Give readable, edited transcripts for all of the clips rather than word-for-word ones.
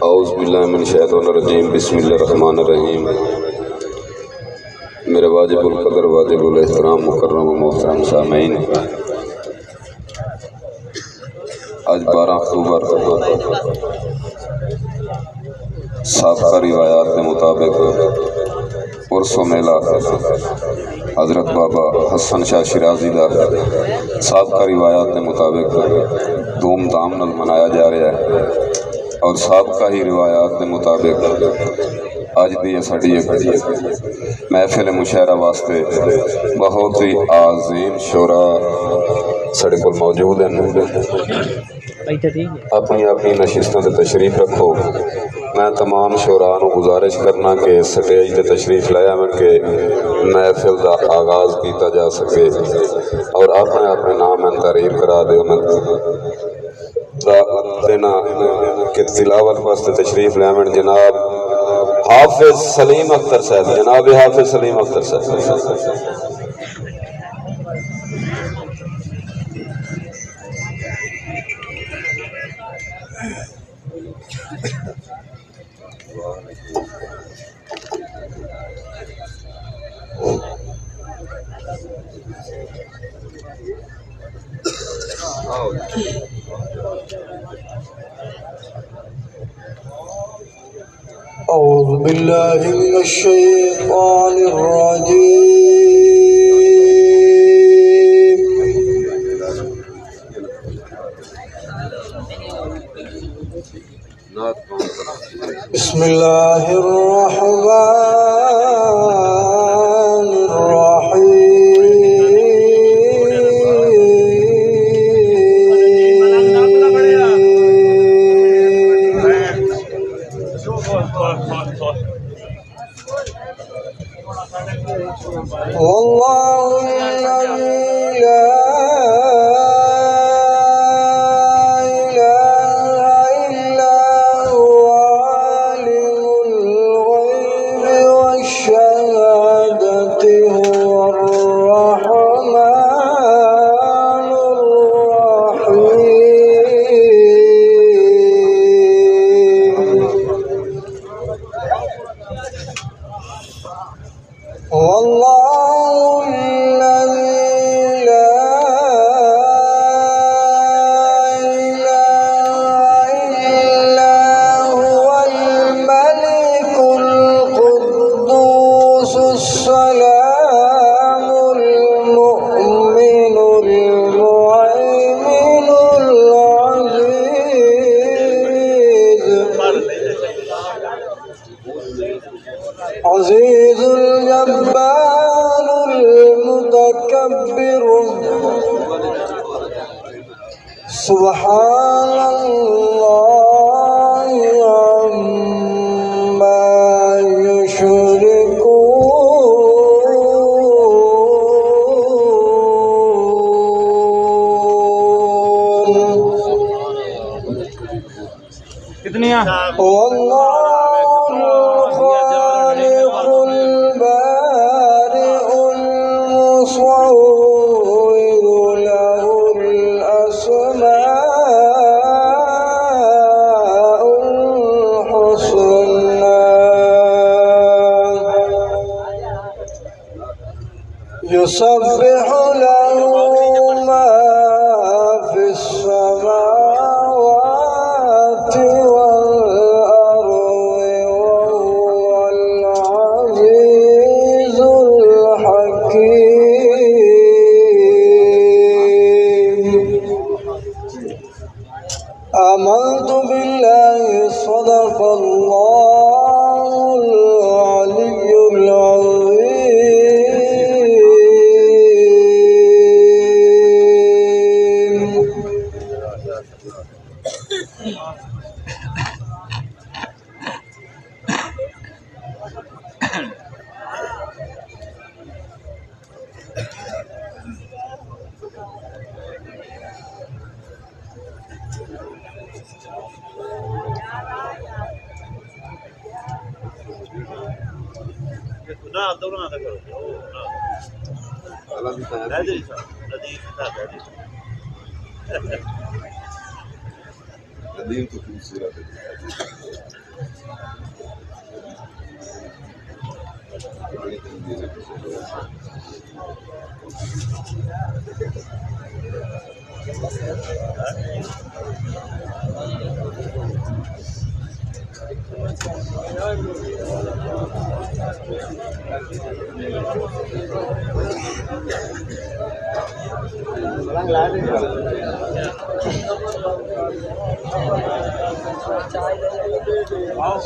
اعوذ باللہ من الشیطان الرجیم، بسم اللہ الرحمن الرحیم۔ میرے واجب القدر واجب الاحترام مکرم و محترم سامعین، آج 12 اکتوبر سابقہ روایات کے مطابق عرس و میلہ حضرت بابا حسن شاہ شیرازی دا سابقہ روایات کے مطابق دھوم دھام نال منایا جا رہا ہے، اور سابقہ ہی روایات کے مطابق اج دی ساڈی محفل مشاعرہ واسطے بہت ہی عظیم شعرا ساڈے کول موجود ہیں۔ اپنی اپنی نشستوں تے تشریف رکھو۔ میں تمام شعراء نو گزارش کرنا کہ سٹیج تے تشریف لایا من کہ محفل دا آغاز کیتا جا سکے، اور اپنے اپنے نام میں تحریر کرا دے میں دینا کہ تلاوت واسطے تشریف لے من جناب حافظ سلیم اختر صاحب، جناب حافظ سلیم اختر صاحب۔ اعوذ باللہ من الشیطان الرجیم، بسم اللہ الرحمن الرحیم۔ واللہ الذی لا الہ الا هو عالم الغیب والشہادۃ هو الرحمن الرحیم۔ واللہ الذی لا الہ الا هو الملک القدوس السلام المؤمن المهيمن العزيز الجبار المتكبر، سبحان اللہ عما یشرکون۔ کتنی واللہ الخالق البارئ المصور له الأسماء الحسنى، يسبح له ما في السماوات والأرض وهو العزيز الحكيم۔ آمنت بالله صدق الله العلي العظيم۔ تعلیم تو خوبصورت ہے.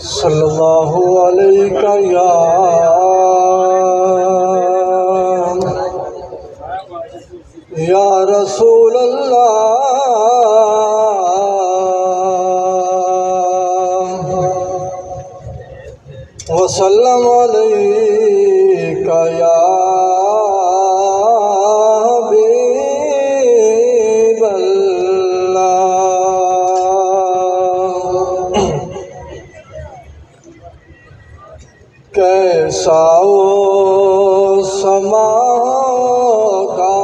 صلی اللہ علیہ یا رسول اللہ وسلم علیک یا حبیب اللہ. کیسا وہ سما کا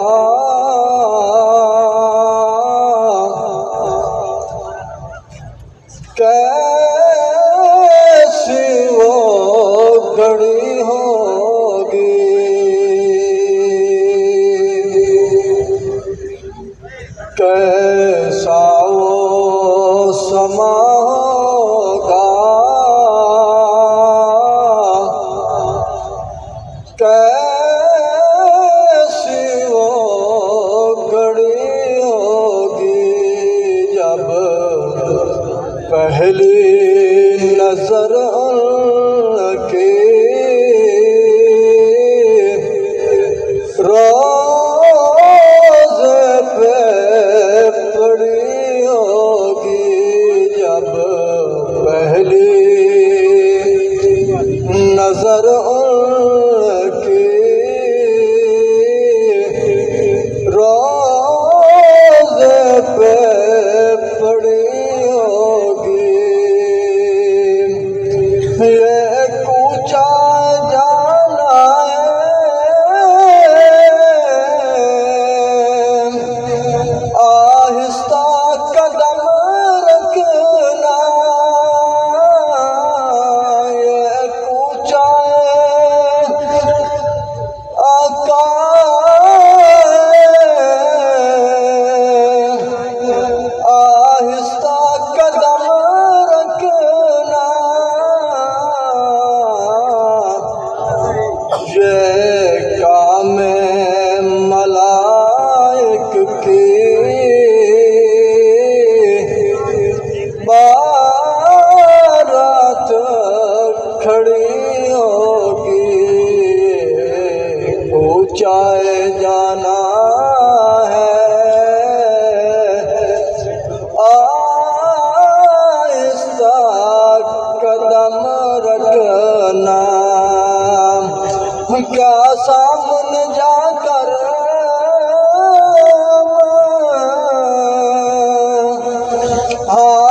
کیسی وہ گھڑی ہوگی کیسا وہ سما ہوگا کیسی وہ گھڑی ہوگی جب پہلی نظر کی روزے پہ پڑی ہوگی جب پہلی نظر کی روزے پہ پڑی ہوگی. یہ کوچا جانا ہے آہستہ قدم رکھنا یہ کوچا آقا آہستہ قدم رکھنا یہ کام ملائک کی بارات کھڑی ہوگی اونچائے جانا ہے آہستہ قدم رکھنا. کیا سامنے جا کر ہاں